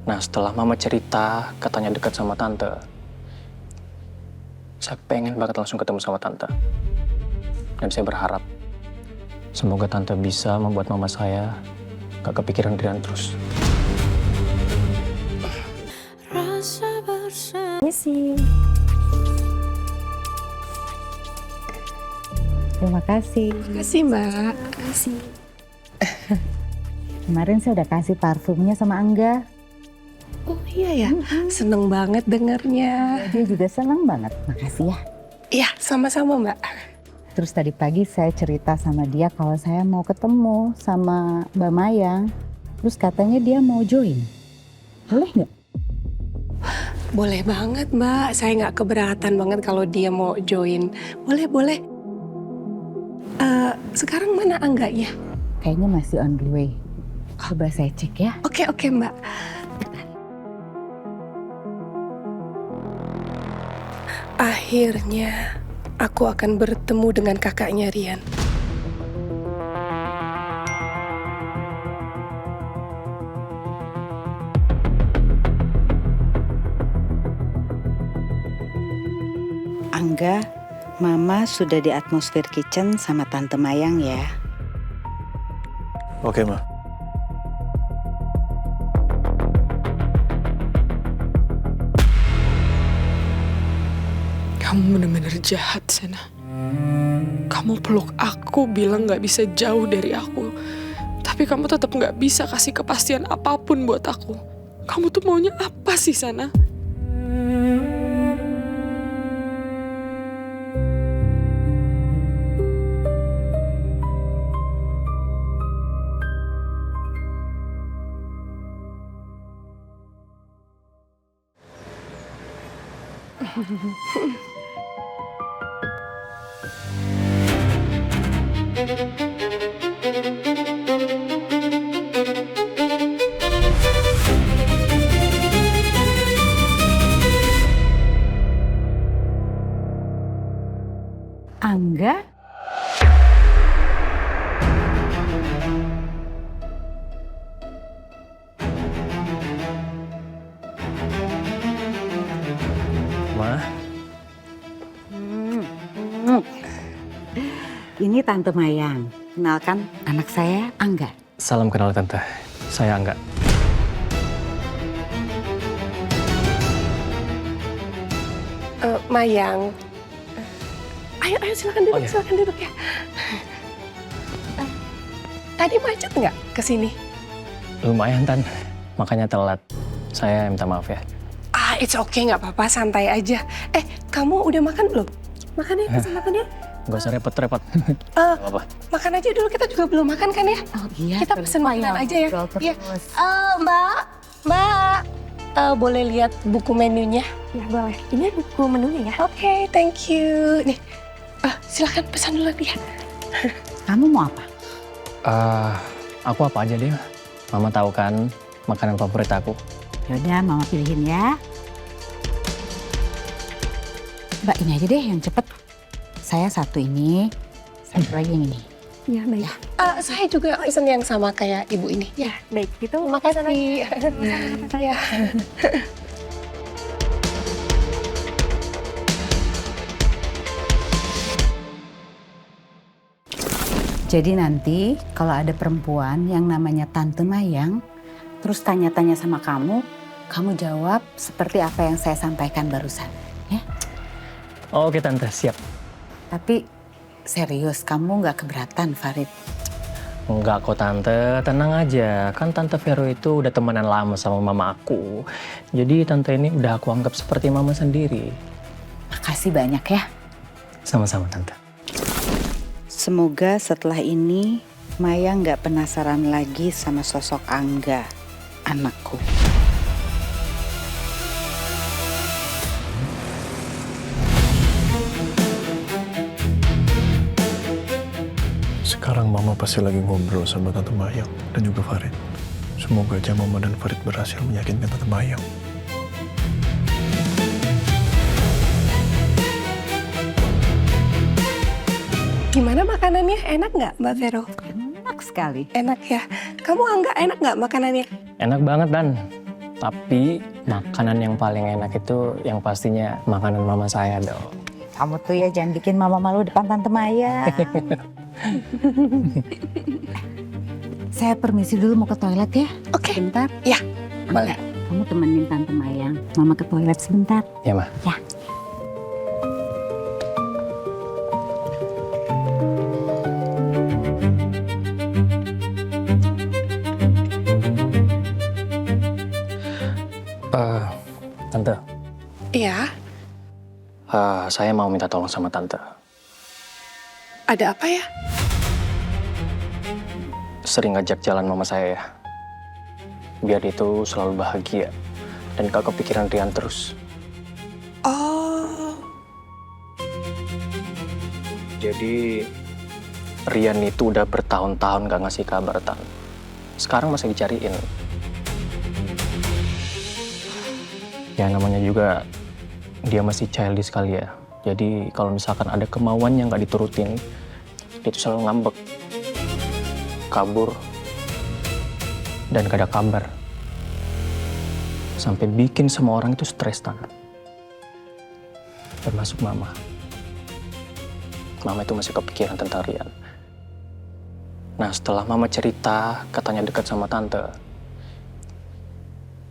Nah, setelah Mama cerita katanya dekat sama Tante, saya pengen banget langsung ketemu sama Tante. Dan saya berharap semoga Tante bisa membuat Mama saya gak kepikiran Rian terus. Misi. Terima kasih. Makasih Mbak. Makasih. Kemarin saya udah kasih parfumnya sama Angga. Oh iya ya, seneng banget dengernya. Dia juga senang banget. Makasih ya. Iya, sama-sama Mbak. Terus tadi pagi saya cerita sama dia kalau saya mau ketemu sama Mbak Mayang. Terus katanya dia mau join. Boleh nggak? Boleh banget Mbak, saya nggak keberatan banget kalau dia mau join. Boleh. Sekarang mana Angganya? Kayaknya masih on the way. Coba saya cek ya. Oke Mbak. Akhirnya aku akan bertemu dengan kakaknya Rian. Angga, Mama sudah di atmosfer kitchen sama Tante Mayang ya. Oke, Ma. Kamu benar-benar jahat, Sena. Kamu peluk aku, bilang gak bisa jauh dari aku. Tapi kamu tetap gak bisa kasih kepastian apapun buat aku. Kamu tuh maunya apa sih, Sana? Angga? Ma, Ini Tante Mayang. Kenalkan anak saya Angga. salam kenal Tante. Saya Angga. Mayang. Ayo silakan duduk, Oh, iya. silakan duduk ya. Tadi macet nggak ke sini? Lumayan, Tan. Makanya telat. Saya minta maaf ya. It's okay, nggak apa-apa, santai aja. Kamu udah makan belum? Makan ya, pesan makan ya. Gak usah repot-repot. Eh, Apa? Makan aja dulu, kita juga belum makan kan ya? Oh iya. Kita pesen makanan aja ya. Iya. Terus. Mbak, boleh lihat buku menunya? Ya boleh. Ini buku menunya ya. Oke, thank you. Nih, silakan pesan dulu ya. Kamu mau apa? Aku apa aja deh. Mama tahu kan makanan favorit aku. Yaudah, Mama pilihin ya. Mbak, ini aja deh yang cepet. Saya satu ini, satu lagi yang ini. Ya baik. Saya juga pesen yang sama kayak ibu ini. Ya baik. Gitu. Terima kasih. Ya. Jadi nanti kalau ada perempuan yang namanya Tante Mayang, terus tanya-tanya sama kamu, kamu jawab seperti apa yang saya sampaikan barusan. Ya? Oke, Tante, siap. Tapi serius, kamu nggak keberatan, Farid? Enggak kok, Tante. Tenang aja. Kan Tante Vero itu udah temenan lama sama mama aku. Jadi Tante ini udah aku anggap seperti mama sendiri. Makasih banyak ya. Sama-sama, Tante. Semoga setelah ini Maya nggak penasaran lagi sama sosok Angga, anakku. Sekarang Mama pasti lagi ngobrol sama Tante Mayang dan juga Farid. Semoga aja Mama dan Farid berhasil meyakinkan Tante Mayang. Gimana makanannya? Enak nggak, Mbak Vero? Enak sekali. Enak ya. Kamu Angga enak nggak makanannya? Enak banget, Dan. Tapi makanan yang paling enak itu yang pastinya makanan mama saya dong. Kamu tuh ya jangan bikin mama malu depan Tante Maya. Saya permisi dulu mau ke toilet ya. Oke. Sebentar. Ya, boleh. Kamu temenin Tante Mayang. Mama ke toilet sebentar. Ya, Ma. Ya. Tante, Iya, saya mau minta tolong sama Tante. ada apa ya? Sering ngajak jalan mama saya ya. Biar dia itu selalu bahagia dan gak kepikiran Rian terus. Oh, Jadi Rian itu udah bertahun-tahun gak ngasih kabar, Tan. Sekarang masih dicariin. Ya namanya juga dia masih childish sekali ya. Jadi kalau misalkan ada kemauan yang gak diturutin, dia itu selalu ngambek, kabur, dan gak ada kabar. Sampai bikin semua orang itu stres, Tan. Termasuk Mama. Mama itu masih kepikiran tentang Rian. Nah setelah Mama cerita katanya dekat sama Tante,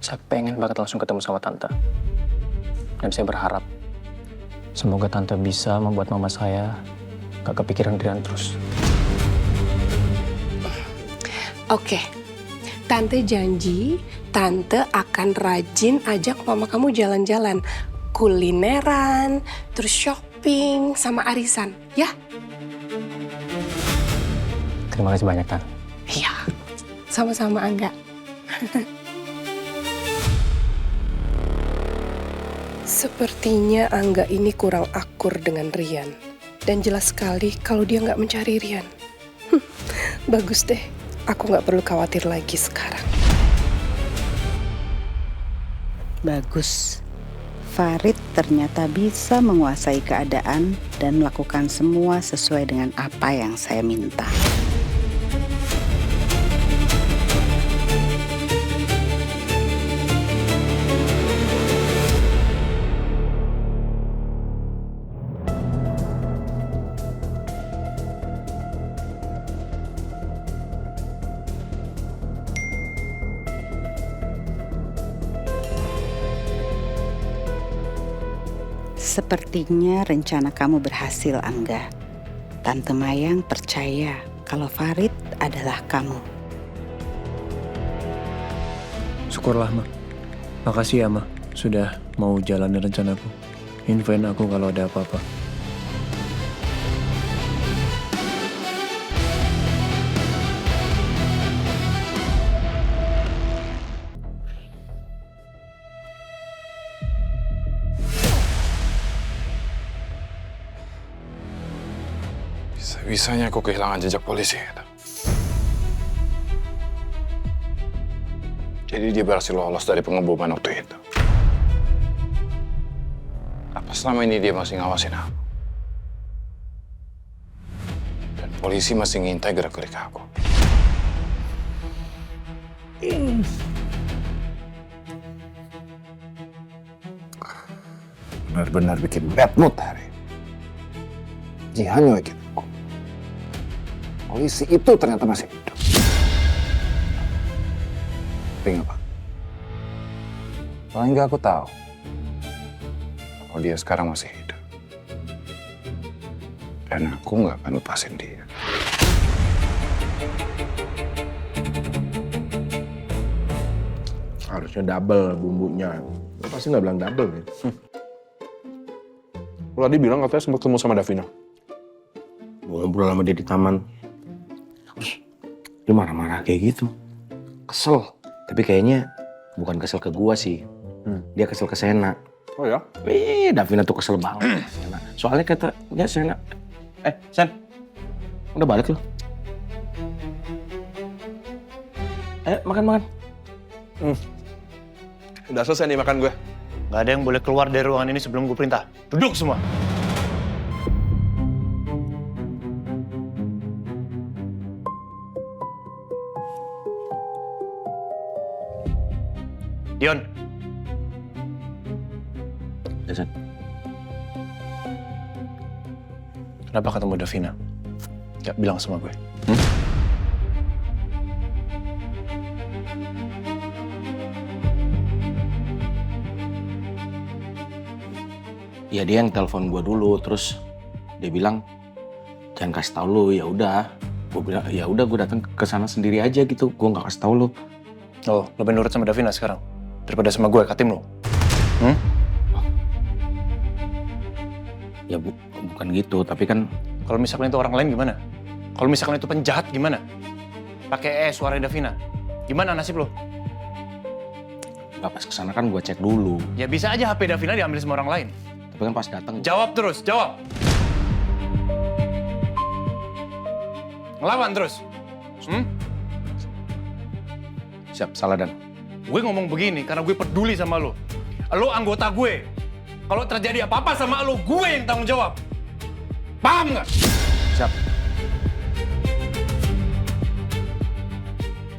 saya pengen banget langsung ketemu sama Tante. Dan saya berharap semoga Tante bisa membuat Mama saya gak kepikiran Rian terus. oke. Tante janji, Tante akan rajin ajak mama kamu jalan-jalan. Kulineran, terus shopping, sama arisan, ya? Terima kasih banyak, Tan. Iya, sama-sama Angga. Sepertinya Angga ini kurang akur dengan Rian. Dan jelas sekali kalau dia nggak mencari Rian. Bagus deh, aku nggak perlu khawatir lagi sekarang. Bagus. Farid ternyata bisa menguasai keadaan dan melakukan semua sesuai dengan apa yang saya minta. Sepertinya rencana kamu berhasil, Angga. Tante Mayang percaya kalau Farid adalah kamu. Syukurlah, Ma. Makasih ya, Ma. Sudah mau jalanin rencanaku. Infoin aku kalau ada apa-apa. Bisa-bisanya aku kehilangan jejak polisi. Jadi dia berhasil lolos dari pengeboman waktu itu. Apa selama ini dia masih ngawasin aku? Dan polisi masih ngintai gerak-gerik aku. Benar-benar bikin bad mood hari. Jihan bikin aku. Polisi itu ternyata masih hidup. Tapi nggak apa. Paling nggak aku tahu kalau dia sekarang masih hidup. Dan aku nggak akan lepasin dia. Harusnya double bumbunya. Lo pasti nggak bilang double ya? Lo tadi bilang katanya sempat ketemu sama Davina. Ngobrol sama dia di taman. Dia marah-marah kayak gitu. Kesel. Tapi kayaknya bukan kesel ke gua sih. Dia kesel ke Sena. Oh ya? Davina tuh kesel banget. Sena. Soalnya katanya Sena, Sen, udah balik lo? Makan. Udah selesai nih makan gue. Gak ada yang boleh keluar dari ruangan ini sebelum gue perintah. Duduk semua. Dion. Ya, San. Kenapa ketemu Davina? Gak bilang sama gue. Ya dia yang telepon gue dulu, terus dia bilang jangan kasih tahu lu. Ya udah, gue bilang ya udah gue datang ke sana sendiri aja gitu. Gue nggak kasih tahu lu. Oh, lebih nurut sama Davina sekarang daripada sama gue, Katim lo. Ya bukan gitu, tapi kan Kalau misalkan itu orang lain gimana? Kalau misalkan itu penjahat gimana? Pakai suara Davina. Gimana nasib lo? nggak pas kesana kan gue cek dulu. Ya bisa aja HP Davina diambil sama orang lain. Tapi kan pas datang Jawab terus, jawab. Ngelawan terus. siap salah dan Gue ngomong begini karena gue peduli sama lo. Lo anggota gue. Kalau terjadi apa-apa sama lo, gue yang tanggung jawab. Paham nggak? siap.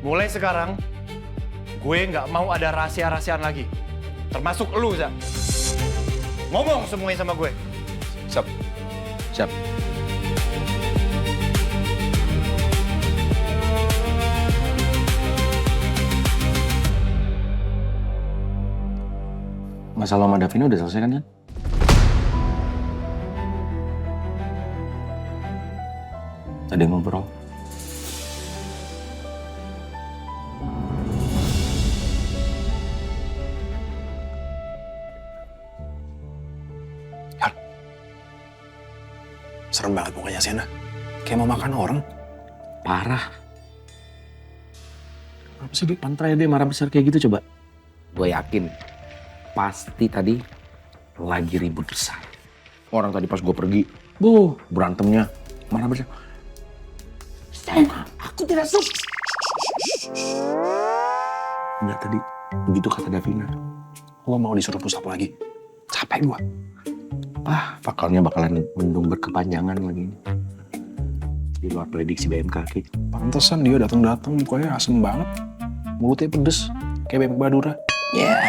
Mulai sekarang, gue nggak mau ada rahasia-rahasiaan lagi. Termasuk lo, Za. Ngomong semuanya sama gue. Siap. Siap. Masalah sama Davina udah selesai kan, Jan? Tadi ngobrol. Serem banget pokoknya Sena. Kayak mau makan orang. Parah. Apa sih depan dia marah besar kayak gitu coba? Gue yakin pasti tadi lagi ribut besar. Orang tadi pas gue pergi, berantemnya marah besar. Sena, aku tidak suka. Enggak tadi, begitu kata Davina. Lo mau disuruh push up lagi? Capek gua. Fakalnya bakalan mendung berkepanjangan lagi. Di luar prediksi BMKG. Pantesan dia datang-datang mukanya asem banget. Mulutnya pedes, kayak bebek Madura. Ya.